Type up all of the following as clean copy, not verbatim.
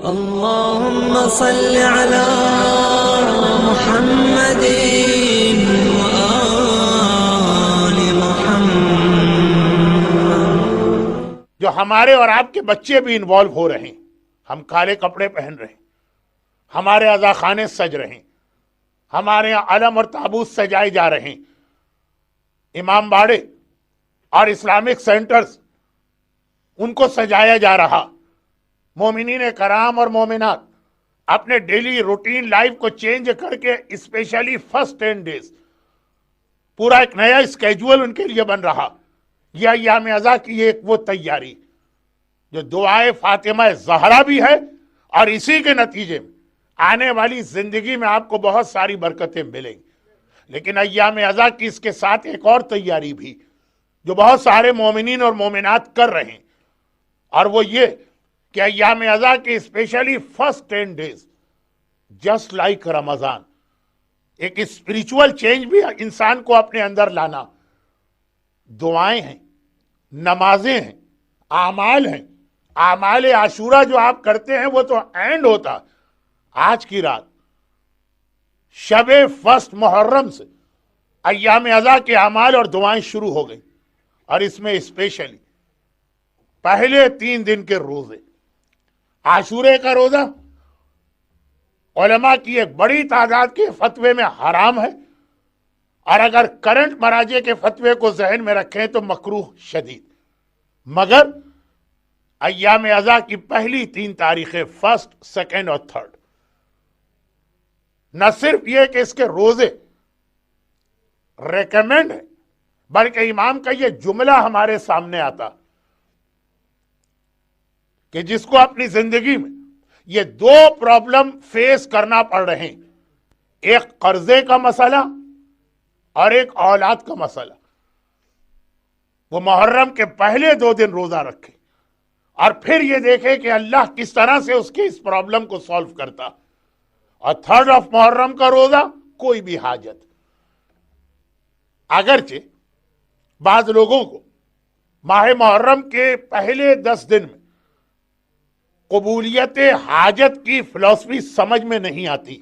اللهم صل على محمد وآل محمد. جو ہمارے اور آپ کے بچے بھی انوالو ہو رہے ہیں. ہم کالے کپڑے پہن رہے ہیں, ہمارے عزاخانے سج رہے ہیں, ہمارے یہاں علم اور تابوت سجائے جا رہے ہیں, امام باڑے اور اسلامک سینٹرز ان کو سجایا جا رہا. مومنین کرام اور مومنات اپنے ڈیلی روٹین لائف کو چینج کر کے اسپیشلی فرسٹ 10 days پورا ایک نیا اسکیجول ان کے لیے بن رہا. یہ ایام ازا کی ایک وہ تیاری جو دعائے فاطمہ زہرا بھی ہے, اور اسی کے نتیجے میں آنے والی زندگی میں آپ کو بہت ساری برکتیں ملیں گی. لیکن ایام ازا کی اس کے ساتھ ایک اور تیاری بھی جو بہت سارے مومنین اور مومنات کر رہے ہیں, اور وہ یہ کہ ایام ازا کے specially first 10 days just like رمضان ایک اسپریچول چینج بھی انسان کو اپنے اندر لانا. دعائیں ہیں, نمازیں ہیں, اعمال ہیں. اعمال عاشورہ جو آپ کرتے ہیں وہ تو اینڈ ہوتا آج کی رات شب فرسٹ محرم سے ایام ازا کے اعمال اور دعائیں شروع ہو گئی. اور اس میں اسپیشلی پہلے 3 دن کے روزے, عاشورے کا روزہ علماء کی ایک بڑی تعداد کے فتوے میں حرام ہے, اور اگر کرنٹ مراجع کے فتوے کو ذہن میں رکھیں تو مکروہ شدید. مگر ایام ازا کی پہلی 3 تاریخیں فرسٹ, سیکنڈ اور تھرڈ, نہ صرف یہ کہ اس کے روزے ریکمینڈ ہے, بلکہ امام کا یہ جملہ ہمارے سامنے آتا کہ جس کو اپنی زندگی میں یہ 2 پرابلم فیس کرنا پڑ رہے ہیں, ایک قرضے کا مسئلہ اور ایک اولاد کا مسئلہ, وہ محرم کے پہلے 2 دن روزہ رکھے اور پھر یہ دیکھے کہ اللہ کس طرح سے اس کی اس پرابلم کو سالو کرتا. اور 3rd آف محرم کا روزہ کوئی بھی حاجت, اگرچہ بعض لوگوں کو ماہ محرم کے پہلے 10 دن میں قبولیت حاجت کی فلسفی سمجھ میں نہیں آتی,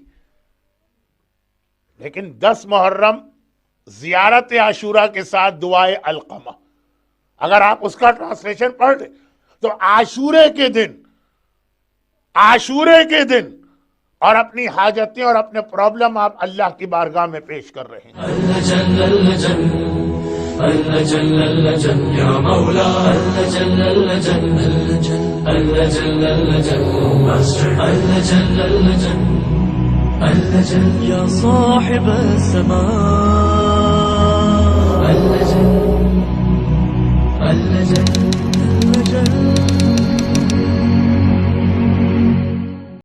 لیکن 10 محرم زیارت عاشورہ کے ساتھ دعائے القمہ اگر آپ اس کا ٹرانسلیشن پڑھ لیں تو عاشورے کے دن اور اپنی حاجتیں اور اپنے پرابلم آپ اللہ کی بارگاہ میں پیش کر رہے ہیں. اللہ جل اللہ جل اللہ جل اللہ جل یا مولا اللہ جل اللہ جل اللہ جل اللہ جل اللہ جل اللہ جل اللہ جل اللہ جل یا صاحب السماء